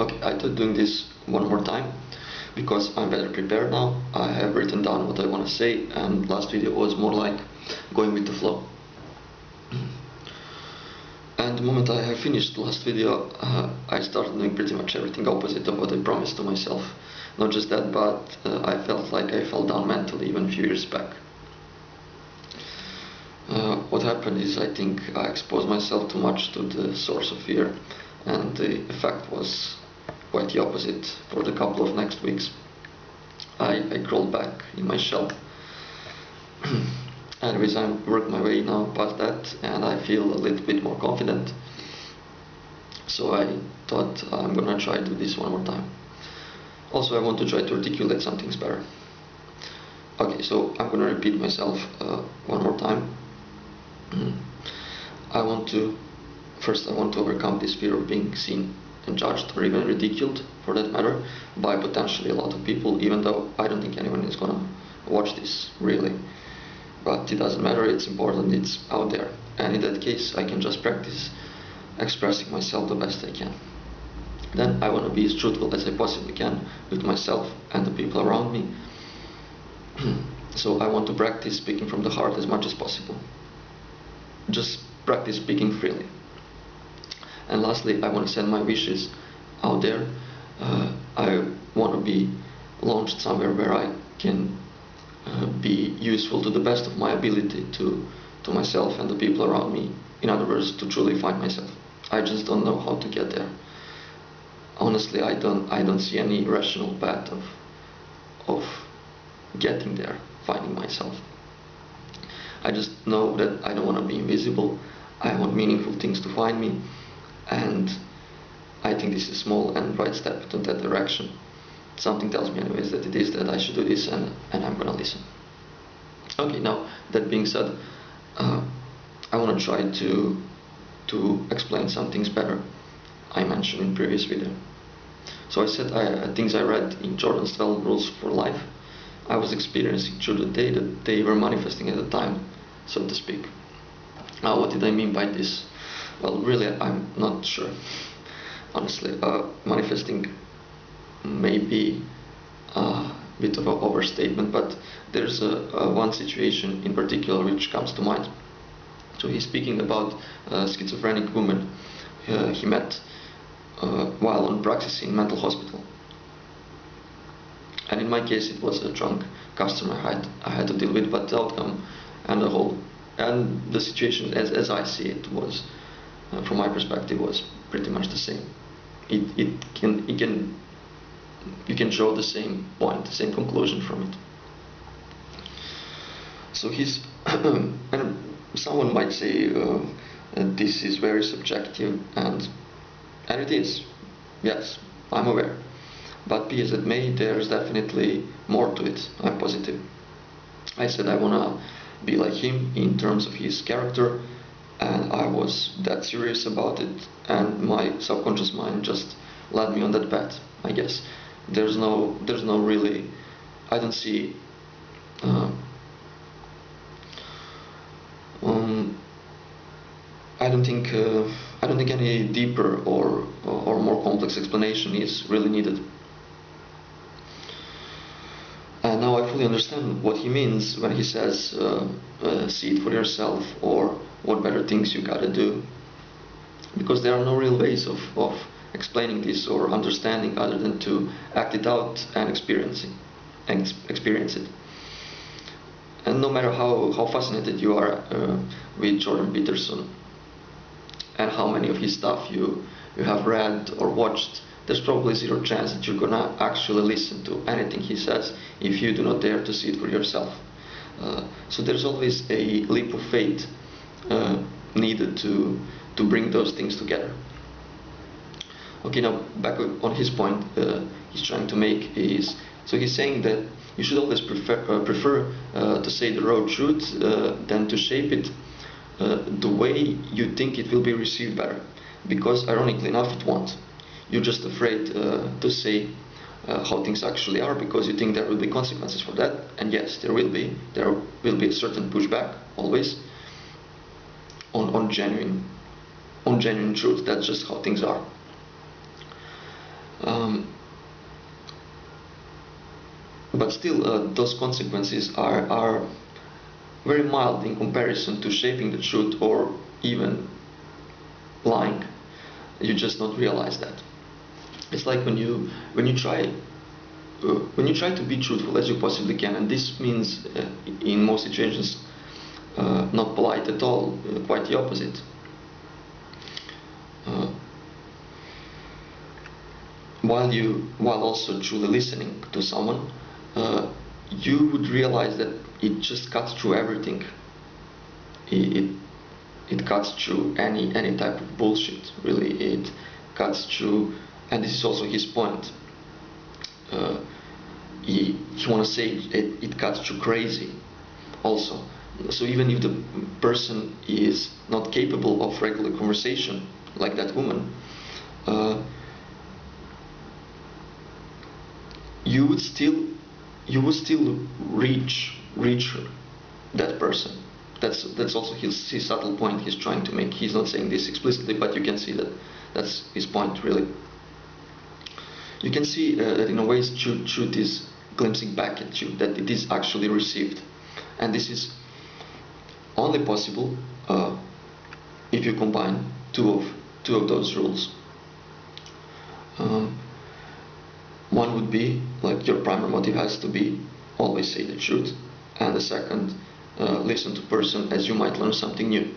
Okay, I thought doing this one more time because I'm better prepared now. I have written down what I want to say, and last video was more like going with the flow. And the moment I have finished the last video, I started doing pretty much everything opposite of what I promised to myself. Not just that, but I felt like I fell down mentally even a few years back. What happened is, I think I exposed myself too much to the source of fear, and the effect was quite the opposite. For the couple of next weeks, I crawled back in my shell. Anyways, I'm working my way now past that, and I feel a little bit more confident. So I thought I'm gonna try to do this one more time. Also, I want to try to articulate some things better. Okay, so I'm gonna repeat myself one more time. I want to overcome this fear of being seen and judged, or even ridiculed for that matter, by potentially a lot of people, even though I don't think anyone is gonna watch this really. But it doesn't matter, it's important, it's out there. And in that case, I can just practice expressing myself the best I can. Then I want to be as truthful as I possibly can with myself and the people around me. So I want to practice speaking from the heart as much as possible. Just practice speaking freely. And lastly, I want to send my wishes out there. I want to be launched somewhere where I can be useful to the best of my ability to myself and the people around me. In other words, to truly find myself. I just don't know how to get there. Honestly, I don't see any rational path of getting there, finding myself. I just know that I don't want to be invisible. I want meaningful things to find me, and I think this is a small and right step in that direction. Something tells me anyways that it is, that I should do this, and I'm gonna listen. Okay, now that being said, I want to try to explain some things better I mentioned in previous video. So I said things I read in Jordan's 12 Rules for Life, I was experiencing through the day that they were manifesting at the time, so to speak. Now, what did I mean by this? Well, really, I'm not sure. Honestly, manifesting may be a bit of an overstatement, but there's one situation in particular which comes to mind. So he's speaking about a schizophrenic woman he met while on praxis in mental hospital. And in my case, it was a drunk customer I had to deal with, but the outcome and the situation as I see it was, from my perspective, was pretty much the same. You can draw the same point, the same conclusion from it. So he's and someone might say this is very subjective, and it is. Yes, I'm aware. But be as it may, there's definitely more to it. I'm positive. I said I wanna be like him in terms of his character, and I was that serious about it, and my subconscious mind just led me on that path, I guess. There's no really, I don't see I don't think any deeper or more complex explanation is really needed. And now I fully understand what he means when he says see it for yourself, or what better things you gotta do, because there are no real ways of explaining this or understanding other than to act it out and experience it. And no matter how fascinated you are with Jordan Peterson and how many of his stuff you have read or watched, there's probably zero chance that you're gonna actually listen to anything he says if you do not dare to see it for yourself. So there's always a leap of faith needed to bring those things together. Okay, now back on his point he's trying to make is, so he's saying that you should always prefer to say the raw truth than to shape it the way you think it will be received better, because ironically enough it won't. You're just afraid to say how things actually are because you think there will be consequences for that, and yes, there will be a certain pushback always on genuine truth. That's just how things are. Um, but still, those consequences are very mild in comparison to shaping the truth or even lying. You just not realize that. It's like when you try to be truthful as you possibly can, and this means in most situations not polite at all, quite the opposite. Uh, while also truly listening to someone, you would realize that it just cuts through everything. It, it cuts through any type of bullshit. Really, it cuts through, and this is also his point. He want to say it cuts through crazy, also. So even if the person is not capable of regular conversation, like that woman, you would still reach her, that person. That's also his subtle point he's trying to make. He's not saying this explicitly, but you can see that that's his point, really. You can see that in a way truth is glimpsing back at you, that it is actually received, and this is only possible if you combine two of those rules. One would be like your primary motive has to be always say the truth, and the second, listen to person as you might learn something new.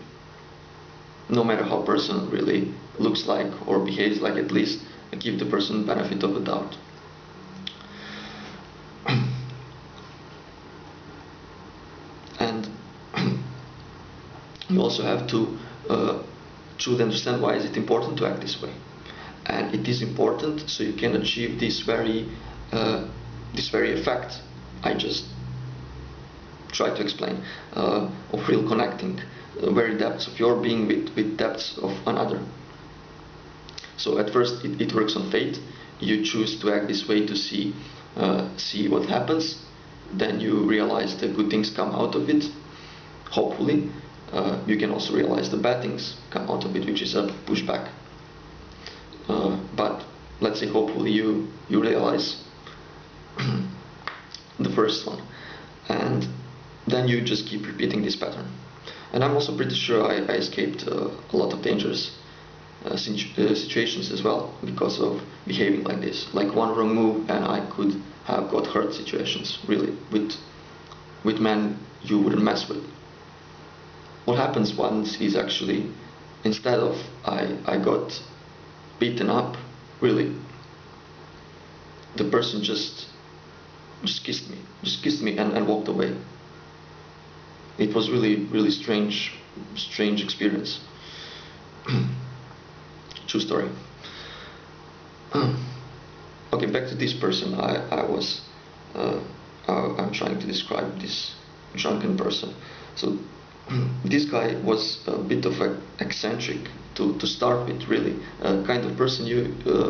No matter how person really looks like or behaves like, at least give the person benefit of the doubt. And you also have to truly understand why is it important to act this way. And it is important so you can achieve this very effect I just tried to explain, of real connecting, the very depths of your being with depths of another. So at first it works on fate. You choose to act this way to see what happens. Then you realize the good things come out of it. Hopefully, you can also realize the bad things come out of it, which is a pushback. But let's say hopefully you realize the first one, and then you just keep repeating this pattern. And I'm also pretty sure I escaped a lot of dangerous situations as well because of behaving like this. Like one wrong move and I could have got hurt situations, really, with men you wouldn't mess with. What happens once is actually, instead of I got beaten up, really, the person just kissed me and walked away. It was really strange experience. True story. Okay, back to this person. I'm trying to describe this drunken person. So this guy was a bit of an eccentric to start with, really, kind of person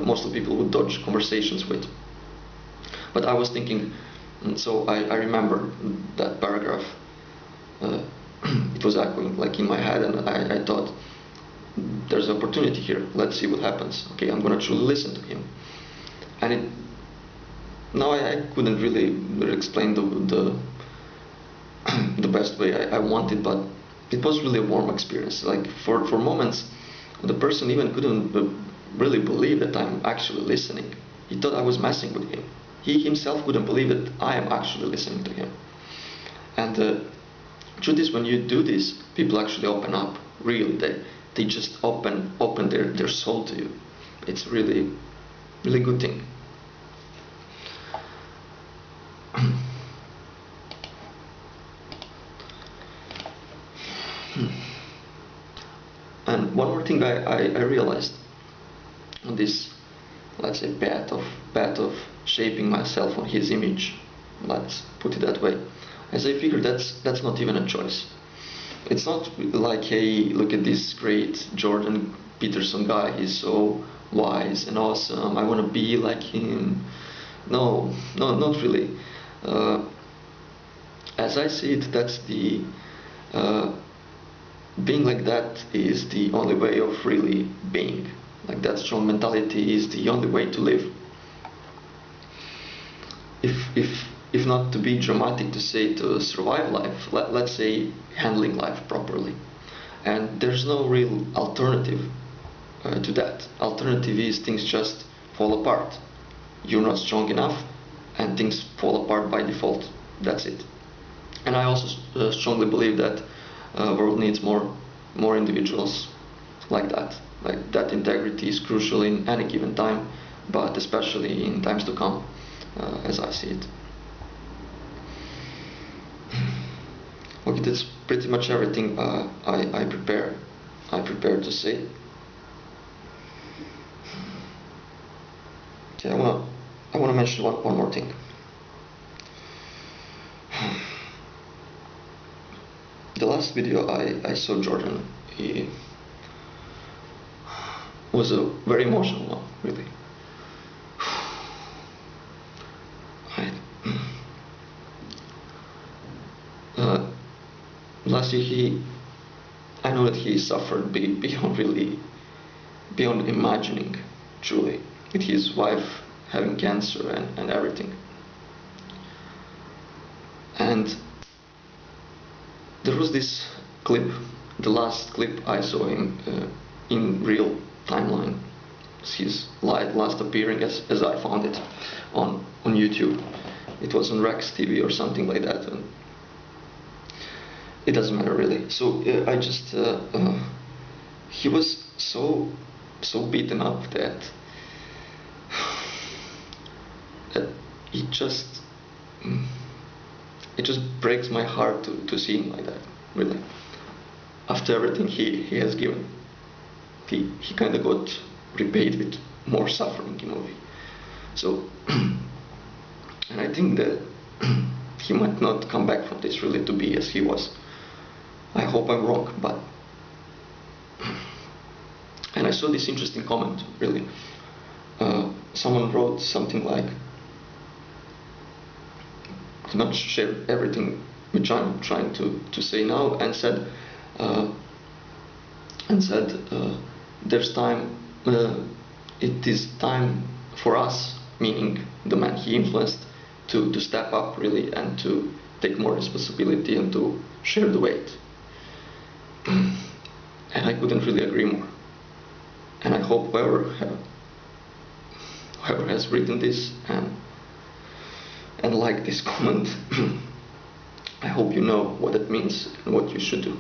most of the people would dodge conversations with. But I was thinking, so I remember that paragraph. It was echoing like in my head, and I thought, there's an opportunity here. Let's see what happens. Okay, I'm gonna truly listen to him. And now I couldn't really explain the best way I wanted, but it was really a warm experience. Like for moments, the person even couldn't really believe that I'm actually listening. He thought I was messing with him. He himself couldn't believe that I am actually listening to him. And truth is, when you do this, people actually open up. Really, they just open their soul to you. It's really good thing. And one more thing I realized on this, let's say, path of shaping myself on his image, let's put it that way, as I figured that's not even a choice. It's not like, hey, look at this great Jordan Peterson guy, he's so wise and awesome, I want to be like him. No, not really. As I see it, that's the being like that is the only way of really being. Like that strong mentality is the only way to live. if not to be dramatic, to say to survive life, let's say handling life properly. And there's no real alternative to that. Alternative is things just fall apart. You're not strong enough, and things fall apart by default. That's it. And I also strongly believe that world needs more individuals like that. Like that integrity is crucial in any given time, but especially in times to come, as I see it. Okay, that's pretty much everything I prepared to say. Okay, I wanna mention one more thing. The last video I saw Jordan, he was a very emotional one, really. Last year I know that he suffered beyond imagining, truly, with his wife having cancer and everything. And there was this clip, the last clip I saw him in real timeline, his last appearing as I found it on YouTube. It was on Rex TV or something like that. And it doesn't matter really. So I just he was so beaten up that it just breaks my heart to see him like that, really. After everything he has given, he kind of got repaid with more suffering in the movie. So and I think that he might not come back from this really to be as he was. I hope I'm wrong, but and I saw this interesting comment, really. Someone wrote something like, not share everything which I'm trying to say now, and said there's time, it is time for us, meaning the man he influenced, to step up really and to take more responsibility and to share the weight. And I couldn't really agree more. And I hope whoever has written this and liked this comment, I hope you know what it means and what you should do.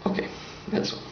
Okay, that's all.